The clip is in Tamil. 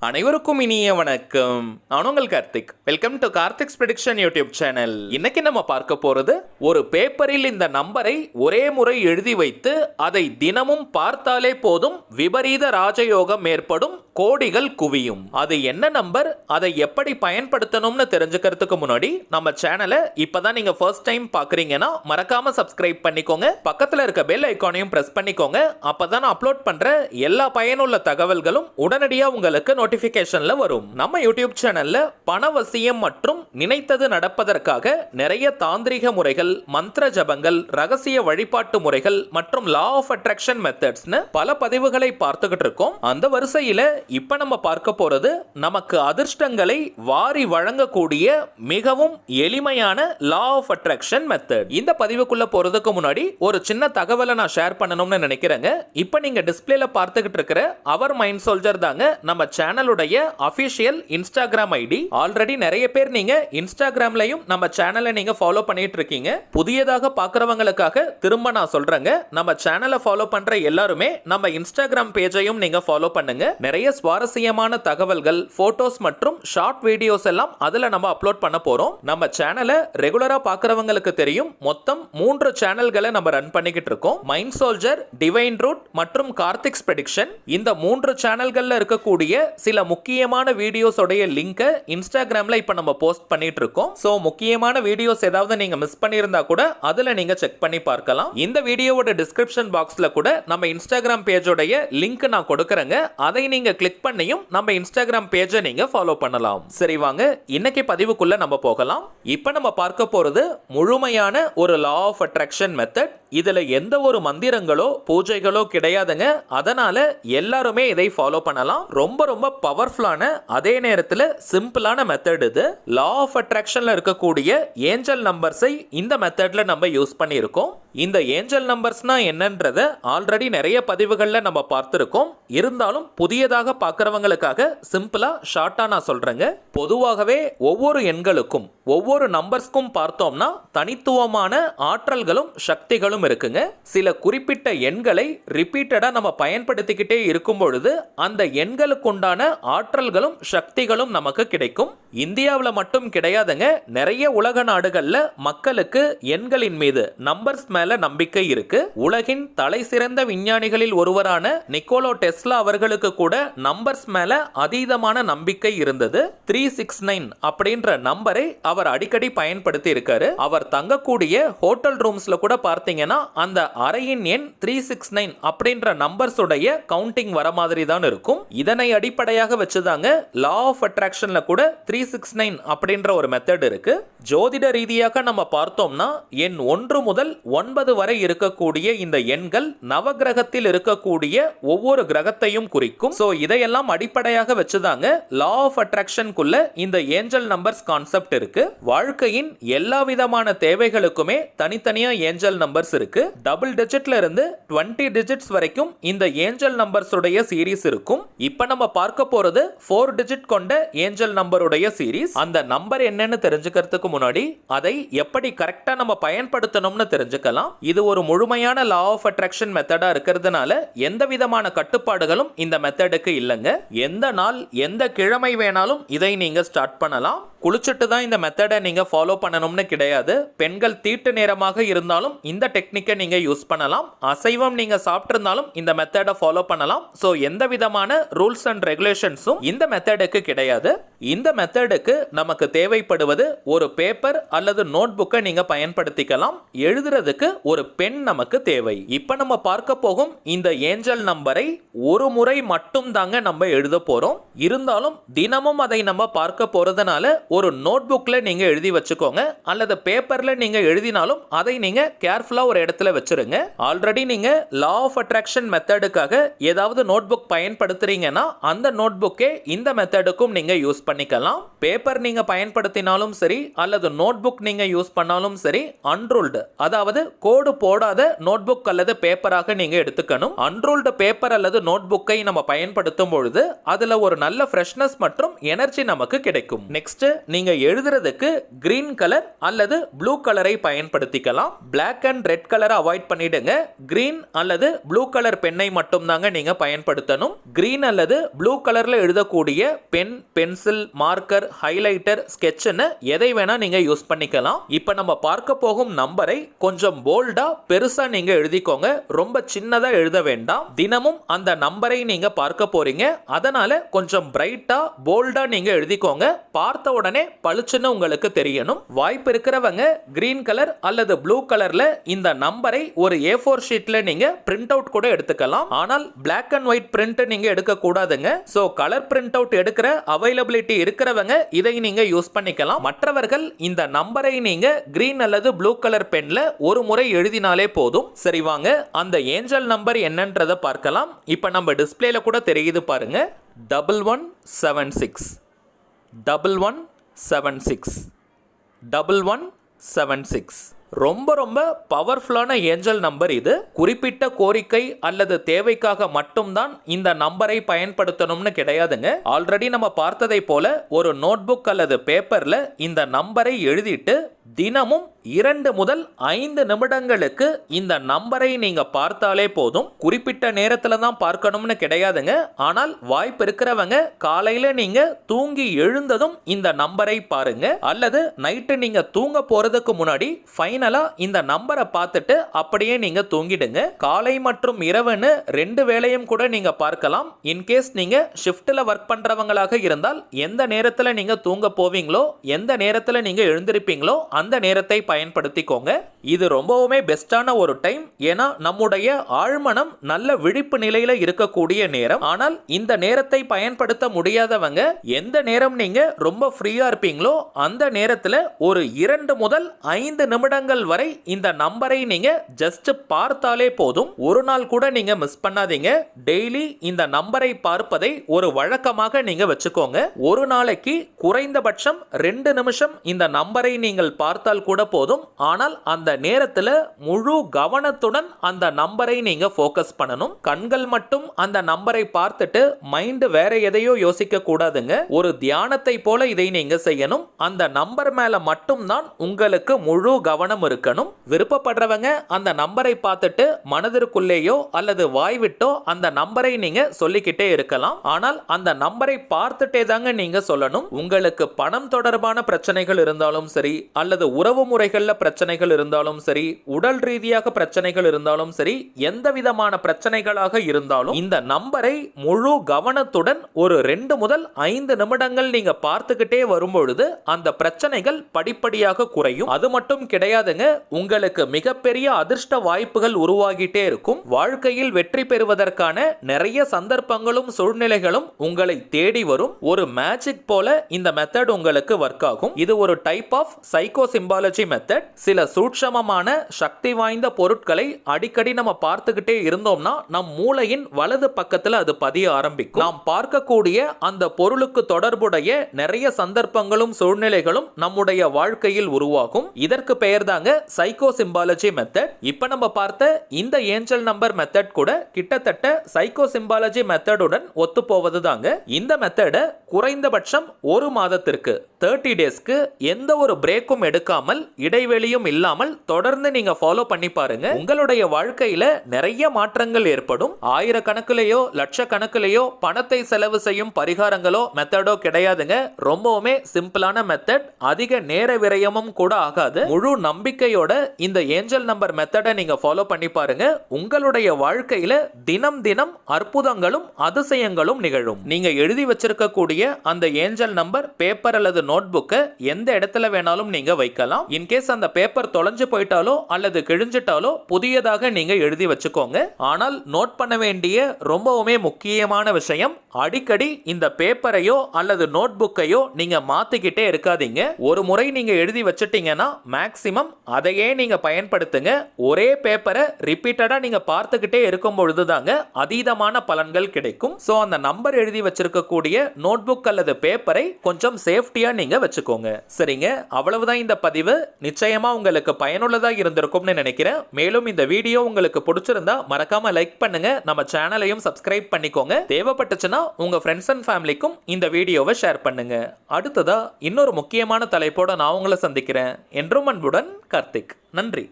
அனைவருக்கும் இனிய வணக்கம். நான் உங்கள் Karthik. Welcome to Karthik's prediction YouTube channel. இன்னைக்கு நம்ம பார்க்க போறது ஒரு பேப்பரில் இந்த நம்பரை ஒரே முறை எழுதி வைத்து அதை தினமும் பார்த்தாலே போதும் விபரீத ராஜயோகம் ஏற்படும், கோடிகள் குவியும். அது என்ன நம்பர், அதை எப்படி பயன்படுத்தணும்னு தெரிஞ்சுக்கிறதுக்கு முன்னாடி நம்ம சேனலை இப்பதான் நீங்க ஃபர்ஸ்ட் டைம் பாக்குறீங்கன்னா மறக்காம சப்ஸ்கிரைப் பண்ணிக்கோங்க. பக்கத்துல இருக்க பெல் ஐகானையும் பிரஸ் பண்ணிக்கோங்க. அப்பதான் நான் அப்லோட் பண்ற எல்லா பயனுள்ள தகவல்களும் உடனடியா உங்களுக்கு நோட்டிபிகேஷன்ல வரும். நம்ம யூடியூப் சேனல்ல பணவசியம் மற்றும் நினைத்தது நடப்பதற்காக நிறைய தாந்திரிக முறைகள், மந்திர ஜபங்கள், ரகசிய வழிபாட்டு முறைகள் மற்றும் லா ஆஃப் அட்ராக்ஷன் மெத்தட்ஸ்னு பல பதிவுகளை பார்த்துக்கிட்டு இருக்கோம். அந்த வரிசையில இப்ப நம்ம பார்க்க போறது நமக்கு அதிர்ஷ்டங்களை வாரி வழங்கக்கூடிய மிகவும் எளிமையான லா ஆஃப் அட்ராக்ஷன் மெத்தட். இந்த பதிவுக்குள்ள போறதுக்கு முன்னாடி ஒரு சின்ன தகவலை நான் ஷேர் பண்ணணும்னு நினைக்கிறேங்க. இப்ப நீங்க டிஸ்பிளேல பார்த்துக்கிட்டு இருக்கிற அவர் மைண்ட் சோல்ஜர் தாங்க நம்ம சேனலுடைய அபிஷியல் இன்ஸ்டாகிராம் ஐடி. ஆல்ரெடி நிறைய பேர் நீங்க இன்ஸ்டாகிராம்லயும் நம்ம சேனலை நீங்க ஃபாலோ பண்ணிட்டு இருக்கீங்க. புதியதாக பார்க்கறவங்களுக்காக திரும்ப நான் சொல்றேங்க, நம்ம சேனலை ஃபாலோ பண்ற எல்லாருமே நம்ம இன்ஸ்டாகிராம் பேஜையும் நீங்க ஃபாலோ பண்ணுங்க. நிறைய சுவாரஸ்யமான தகவல்கள், போட்டோஸ் மற்றும் ஷார்ட் வீடியோஸ் எல்லாம் அதுல நம்ம அப்லோட் பண்ண போறோம். நம்ம சேனலை ரெகுலரா பார்க்கறவங்களுக்கு தெரியும், மொத்தம் 3 சேனல்களை நம்ம ரன் பண்ணிக்கிட்டு இருக்கோம். மைண்ட் சோல்ஜர், டிவைன் ரூட் மற்றும் கார்த்திக்ஸ் ப்ரெடிக்ஷன். இந்த 3 சேனல்கள்ல இருக்கக்கூடிய சில முக்கியமான வீடியோஸ் உடைய லிங்க் இன்ஸ்டாகிராம்ல இப்ப நம்ம போஸ்ட் பண்ணிட்டு இருக்கோம். சோ முக்கியமான வீடியோஸ் ஏதாவது நீங்க மிஸ் பண்ணியிருந்தா கூட அதுல நீங்க செக் பண்ணி பார்க்கலாம். இந்த வீடியோவோட டிஸ்கிரிப்ஷன் பாக்ஸ்ல கூட நம்ம இன்ஸ்டாகிராம் பேஜோடைய லிங்க் நான் கொடுக்கறேங்க. அதை நீங்க கிளிக் பண்ணியும் நம்ம இன்ஸ்டாகிராம் பேஜை நீங்க ஃபாலோ பண்ணலாம். சரி வாங்க இன்னைக்கு பதிவுக்குள்ள நம்ம போகலாம். இப்ப நம்ம பார்க்க போறது முழுமையான ஒரு லா ஆஃப் அட்ராக்ஷன் மெத்தட். இதுல எந்த ஒரு மந்திரங்களோ பூஜைகளோ கிடையாதுங்க. அதனால எல்லாருமே இதை ஃபாலோ பண்ணலாம். ரொம்ப ரொம்ப பவர்ஃபுல்லான அதே நேரத்தில் சிம்பிளான மெத்தட் இது. லா ஆஃப் அட்ராக்ஷன்ல இருக்கக்கூடிய ஏஞ்சல் நம்பர்ஸை இந்த மெத்தட்ல நம்ம யூஸ் பண்ணியிருக்கோம். இந்த ஏஞ்சல் நம்பர்ஸ்னா என்னன்றத ஆல்ரெடி நிறைய பதிவுகள்ல நம்ம பார்த்திருக்கோம். இருந்தாலும் புதியதாக பார்க்கறவங்களுக்காக சிம்பிளா ஷார்ட்டா நான் சொல்றேங்க. பொதுவாகவே ஒவ்வொரு எண்களுக்கும் ஒவ்வொரு நம்பர்ஸ்க்கும் பார்த்தோம்னா தனித்துவமான ஆற்றல்களும் சக்திகளும் இருக்குங்க. சில குறிப்பிட்ட எண்களை ரிப்பீட்டடா நம்ம பயன்படுத்திக்கிட்டே இருக்கும் பொழுது அந்த எண்களுக்கு உண்டான ஆற்றல்களும் சக்திகளும் நமக்கு கிடைக்கும். இந்தியாவில் மட்டும் கிடையாதுங்க, நிறைய உலக நாடுகள்ல மக்களுக்கு எண்களின் மீது, நம்பர்ஸ் மேல நம்பிக்கை இருக்கு. உலகின் தலை சிறந்த விஞ்ஞானிகளில் ஒருவரான நிக்கோலா டெஸ்லா அவர்களுக்கு கூட நம்பர்ஸ் மேல அதீதமான நம்பிக்கை இருந்தது. 369 அப்படின்ற நம்பரை அவர் அடிக்கடி பயன்படுத்தி இருக்காரு. அவர் தங்கக்கூடிய ஹோட்டல் ரூம்ஸ்ல கூட பார்த்தீங்கன்னா அந்த அறையின் எண் 369 அப்படின்ற நம்பர்ஸ் உடைய கவுண்டிங் வர மாதிரி தான் இருக்கும். இதனை அடிப்படையாக வச்சுதாங்க லா ஆஃப் அட்ராக்ஷன்ல கூட 369 அப்படின்ற ஒரு மெத்தட் இருக்கு. ஜோதிட ரீதியாக நம்ம பார்த்தோம்னா எண் 1 முதல் 9 வரை இருக்கக்கூடிய இந்த எண்கள் நவகிரகத்தில் இருக்கக்கூடிய ஒவ்வொரு கிரகத்தையும் குறிக்கும். சோ இதையெல்லாம் அடிப்படையாக வச்சுதாங்க லா ஆஃப் அட்ராக்ஷன்குள்ள இந்த ஏஞ்சல் நம்பர்ஸ் கான்செப்ட் இருக்கு. வாழ்க்கையின் எல்லா விதமான தேவைகளுக்குமே தனித்தனியா ஏஞ்சல் நம்பர்ஸ் இருக்கு. டபுள் டிஜிட்ல இருந்து 20 டிஜிட்ஸ் வரைக்கும் இந்த ஏஞ்சல் நம்பர்ஸ் உடைய சீரிஸ் இருக்கும். இப்ப நம்ம பார்க்க போறது 4 டிஜிட் கொண்ட ஏஞ்சல் நம்பருடைய சீரிஸ். அந்த நம்பர் என்னன்னு தெரிஞ்சுக்கிறதுக்கு முன்னாடி அதை எப்படி கரெக்டா நம்ம பயன்படுத்தணும்னு தெரிஞ்சுக்கலாம். இது ஒரு முழுமையான லா ஆஃப் அட்ராக்ஷன் மெத்தடா இருக்கிறதுனால எந்த விதமான கட்டுப்பாடுகளும் இந்த மெத்தடுக்கு இல்லைங்க. எந்த நாள் எந்த கிழமை வேணாலும் இதை நீங்க ஸ்டார்ட் பண்ணலாம். குளிச்சுட்டு தான் இந்த மெத்தடை நீங்க ஃபாலோ பண்ணணும்னு கிடையாது. பெண்கள் தீட்டு நேரமாக இருந்தாலும் இந்த டெக்னிக்கை நீங்க யூஸ் பண்ணலாம். அசைவம் நீங்க சாப்பிட்டிருந்தாலும் இந்த மெத்தடை ஃபாலோ பண்ணலாம். சோ எந்த விதமான ரூல்ஸ் அண்ட் ரெகுலேஷன்ஸும் இந்த மெத்தடுக்கு கிடையாது. இந்த மெத்தடுக்கு நமக்கு தேவைப்படுவது ஒரு பேப்பர் அல்லது நோட் புக்கை நீங்க பயன்படுத்திக்கலாம். எழுதுறதுக்கு ஒரு பென் நமக்கு தேவை. இப்ப நம்ம பார்க்க போகும் இந்த ஏஞ்சல் நம்பரை ஒரு முறை மட்டும் தாங்க நம்ம எழுத போறோம். இருந்தாலும் தினமும் அதை நம்ம பார்க்க போறதுனால ஒரு நோட் புக்ல நீங்க எழுதி வச்சுக்கோங்க, அல்லது பேப்பர்ல நீங்க எழுதினாலும் அதை நீங்க கேர்ஃபுல்லா ஒரு இடத்துல வச்சிருங்க. ஆல்ரெடி நீங்க லா ஆஃப் அட்ராக்ஷன் மெத்தடுக்காக ஏதாவது நோட் புக் பயன்படுத்துறீங்கன்னா அந்த நோட் புக்கே இந்த மெத்தடுக்கும் நீங்க யூஸ் பண்ணிக்கலாம். பேப்பர் நீங்க பயன்படுத்தினாலும் சரி அல்லது நோட் புக் நீங்க யூஸ் பண்ணாலும் சரி, அன்ரூல்டு அதாவது கோடு போடாத நோட் புக் அல்லது பேப்பராக நீங்க எடுத்துக்கணும். அன்ரூல்டு பேப்பர் அல்லது நோட் புக்கை நம்ம பயன்படுத்தும் பொழுது அதுல ஒரு நல்ல ஃப்ரெஷ்னஸ் மற்றும் எனர்ஜி நமக்கு கிடைக்கும். நெக்ஸ்ட் நீங்க எழுதுறதுக்கு கிரீன் கலர் அல்லது ப்ளூ கலரை பயன்படுத்திக்கலாம். பிளாக் அண்ட் ரெட் கலரை அவாய்ட் பண்ணிடுங்க. கிரீன் அல்லது ப்ளூ கலர் பென்னை மட்டும் தாங்க நீங்க பயன்படுத்தணும். கிரீன் அல்லது ப்ளூ கலர்ல எழுதக்கூடிய பென், பென்சில், மார்க்கர், ஹைலைட்டர், ஸ்கெட்ச்னு எதை வேணா நீங்க யூஸ் பண்ணிக்கலாம். இப்போ நம்ம பார்க்க போகும் நம்பரை கொஞ்சம் போல்டா பெருசா நீங்க எழுதிக்கோங்க. ரொம்ப சின்னதா எழுத வேண்டாம். தினமும் அந்த நம்பரை நீங்க பார்க்க போறீங்க. அதனால கொஞ்சம் பிரைட்டா போல்டா நீங்க எழுதிக்கோங்க. பார்த்த உடனே பளிச்சுன்னு உங்களுக்கு தெரியணும். வாய்ப்பு இருக்கிறவங்க கிரீன் கலர் அல்லது ப்ளூ கலர்ல இந்த நம்பரை ஒரு A4 ஷீட்ல நீங்க பிரிண்ட் அவுட் கூட எடுத்துக்கலாம். ஆனால் பிளாக் அண்ட் ஒயிட் பிரிண்ட் நீங்க எடுக்க கூடாதுங்க. சோ கலர் பிரிண்ட் அவுட் எடுக்கிற அவைலபிலிட்டி இருக்கிறவங்க இதை நீங்க யூஸ் பண்ணிக்கலாம். மற்றவர்கள் இந்த நம்பரை நீங்க கிரீன் அல்லது ப்ளூ கலர் பென்ல ஒரு முறை எழுதினாலே போதும். சரி வாங்க அந்த ஏஞ்சல் நம்பர் என்னன்றதை பார்க்கலாம். இப்ப நம்ம டிஸ்பிளேல கூட தெரியுது பாருங்க. 1176 1176 1176. ரொம்ப ரொம்ப பவர்ஃபுல்லான ஏஞ்சல் நம்பர் இது. குறிப்பிட்ட கோரிக்கை அல்லது தேவைக்காக மட்டும்தான் இந்த நம்பரை பயன்படுத்தணும்னு கிடையாதுங்க. ஆல்ரெடி நம்ம பார்த்ததை போல ஒரு நோட்புக் அல்லது பேப்பர்ல இந்த நம்பரை எழுதிட்டு தினமும் 2 முதல் 5 நிமிடங்களுக்கு இந்த நம்பரை நீங்க பார்த்தாலே போதும். குறிப்பிட்ட நேரத்துல தான் பார்க்கணும்னு கிடையாதுங்க. ஆனால் வாய்ப்பு இருக்கிறவங்க காலையில நீங்க தூங்கி எழுந்ததும் இந்த நம்பரை பாருங்க. அல்லது நைட்டு நீங்க தூங்க போறதுக்கு முன்னாடி ஃபைனலா இந்த நம்பரை பார்த்துட்டு அப்படியே நீங்க தூங்கிடுங்க. காலை மற்றும் இரவுன்னு 2 வேளையும் கூட நீங்க பார்க்கலாம். இன்கேஸ் நீங்க ஷிஃப்ட்ல ஒர்க் பண்றவங்களாக இருந்தால் எந்த நேரத்துல நீங்க தூங்க போவீங்களோ, எந்த நேரத்துல நீங்க எழுந்திருப்பீங்களோ அந்த நேரத்தை பயன்படுத்திக்கோங்க. இது ரொம்பவுமே பெஸ்டான ஒரு டைம். ஏன்னா நம்முடைய ஆழ்மனம் நல்ல விழிப்பு நிலையில இருக்கக்கூடிய நேரம். ஆனால் இந்த நேரத்தை பயன்படுத்த முடியாதவங்க எந்த நேரம் நீங்க ரொம்ப ஃப்ரீயா இருப்பீங்களோ அந்த நேரத்துல ஒரு 2 முதல் 5 நிமிடங்கள் வரை இந்த நம்பரை நீங்க ஜஸ்ட் பார்த்தாலே போதும். ஒரு நாள் கூட நீங்க மிஸ் பண்ணாதீங்க. டெய்லி இந்த நம்பரை பார்ப்பதை ஒரு வழக்கமாக நீங்க வச்சுக்கோங்க. ஒரு நாளைக்கு குறைந்தபட்சம் 2 நிமிஷம் இந்த நம்பரை நீங்கள் பார்த்தால் கூட போதும். ஆனால் அந்த நேரத்தில் முழு கவனத்துடன் அந்த நம்பரை நீங்க ஃபோக்கஸ் பண்ணணும். கண்கள் மட்டும் அந்த நம்பரை பார்த்துட்டு மைண்ட் வேற எதையோ யோசிக்க கூடாதுங்க. ஒரு தியானத்தை போல இதை நீங்க செய்யணும். அந்த நம்பர் மேல மட்டும் தான் உங்களுக்கு முழு கவனம் இருக்கணும். விருப்பப்படுறவங்க அந்த நம்பரை பார்த்துட்டு மனதிற்குள்ளேயோ அல்லது வாய் விட்டோ அந்த நம்பரை நீங்க சொல்லிக்கிட்டே இருக்கலாம். ஆனால் அந்த நம்பரை பார்த்துட்டே தாங்க நீங்க சொல்லணும். உங்களுக்கு பணம் தொடர்பான பிரச்சனைகள் இருந்தாலும் சரி, அல்லது உறவு முறைகள்ல பிரச்சனைகள் இருந்தாலும் சரி, உடல் ரீதியாக பிரச்சனைகள் இருந்தாலும் சரி, எந்த விதமான பிரச்சனைகளாக இருந்தாலும் இந்த நம்பரை முழு கவனத்துடன் ஒரு 2 முதல் 5 நிமிடங்கள் நீங்க பார்த்துக்கிட்டே வரும்பொழுது அந்த பிரச்சனைகள் படிப்படியாக குறையும். அது மட்டும் கிடையாதுங்க, உங்களுக்கு மிகப்பெரிய அதிர்ஷ்ட வாய்ப்புகள் உருவாகிட்டே இருக்கும். வாழ்க்கையில் வெற்றி பெறுவதற்கான நிறைய சந்தர்ப்பங்களும் சூழ்நிலைகளும் உங்களை தேடி வரும். ஒரு மேஜிக் போல இந்த மெத்தட் உங்களுக்கு ஒர்க் ஆகும். இது ஒரு type of psycho symbology method. சில சூட்சமமான சக்தி வாய்ந்த பொருட்களை அடிக்கடி நம்ம பார்த்துக்கிட்டே இருந்தோம்னா நம் மூளையின் வலது பக்கத்துல அது பதிய ஆரம்பிக்கும். நாம் பார்க்கக்கூடிய அந்த பொருளுக்கு தொடர்புடைய நிறைய சந்தர்ப்பங்களும் சூழ்நிலைகளும் நம்முடைய வாழ்க்கையில் உருவாகும். இதற்கு பெயர் தாங்க சைக்கோ சிம்பாலஜி மெத்தட். இப்ப நம்ம பார்த்த இந்த ஏஞ்சல் நம்பர் மெத்தட் கூட கிட்டத்தட்ட சைக்கோ சிம்பாலஜி மெத்தடுடன் ஒத்து போவது தாங்க. இந்த மெத்தடை குறைந்தபட்சம் ஒரு மாதத்திற்கு 30 டேஸ்க்கு எந்த ஒரு பிரேக்கும் எடுக்காமல் இடைவெளியும் இல்லாமல் தொடர்ந்து நீங்க ஃபாலோ பண்ணி பாருங்க. உங்களுடைய வாழ்க்கையில நிறைய மாற்றங்கள் ஏற்படும். ஆயிரக்கணக்கிலேயோ லட்சக்கணக்கிலேயோ பணத்தை செலவு செய்யும் பரிகாரங்களோ மெத்தடோ கிடையாதுங்க. ரொம்பவுமே சிம்பிளான மெத்தட். அதிக நேர விரயமும் கூட ஆகாது. முழு நம்பிக்கையோட இந்த ஏஞ்சல் நம்பர் மெத்தடை நீங்க ஃபாலோ பண்ணி பாருங்க. உங்களுடைய வாழ்க்கையில தினம் தினம் அற்புதங்களும் அதிசயங்களும் நிகழும். நீங்க எழுதி வச்சிருக்கக்கூடிய அந்த ஏஞ்சல் நம்பர் பேப்பர் அல்லது நோட் புக்கை எந்த இடத்துல வேணாலும் நீங்க வைக்கலாம். இன்கேஸ் அந்த பேப்பர் தொலைஞ்சு போயிட்டாலோ அல்லது கிழிஞ்சிட்டாலோ புதியதாக நீங்க எழுதி வச்சுக்கோங்க. ஆனால் நோட் பண்ண வேண்டிய ரொம்பவுமே முக்கியமான விஷயம், அடிக்கடி இந்த பேப்பரையோ அல்லது நோட் புக்கையோ நீங்க மாத்திக்கிட்டே இருக்காதீங்க. ஒரு முறை நீங்க எழுதி வச்சிட்டீங்கன்னா மேக்ஸிமம் அதையே நீங்க பயன்படுத்துங்க. ஒரே பேப்பரை ரிப்பீட்டடா நீங்க பார்த்துக்கிட்டே இருக்கும் பொழுது தாங்க அதீதமான பலன்கள் கிடைக்கும். ஸோ அந்த நம்பர் எழுதி வச்சிருக்கக்கூடிய நோட் புக் அல்லது பேப்பரை கொஞ்சம் சேஃப்டியா நீங்க வச்சுக்கோங்க. சரிங்க, அவ்வளவுதான் இந்த பதிவு. நிச்சயமா உங்களுக்கு பயனுள்ளதா இருந்திருக்கும்னு நினைக்கிறேன். மேலும் இந்த வீடியோ உங்களுக்கு பிடிச்சிருந்தா மறக்காம லைக் பண்ணுங்க. நம்ம சேனலையும் சப்ஸ்கிரைப் பண்ணிக்கோங்க. தேவைப்பட்டுச்சுன்னா உங்க ஃப்ரெண்ட்ஸ் அண்ட் ஃபேமிலிக்கும் இந்த வீடியோவை ஷேர் பண்ணுங்க. அடுத்ததா இன்னொரு முக்கியமான தலைப்போட நான் உங்களை சந்திக்கிறேன். என்றும் அன்புடன் கார்த்திக். நன்றி.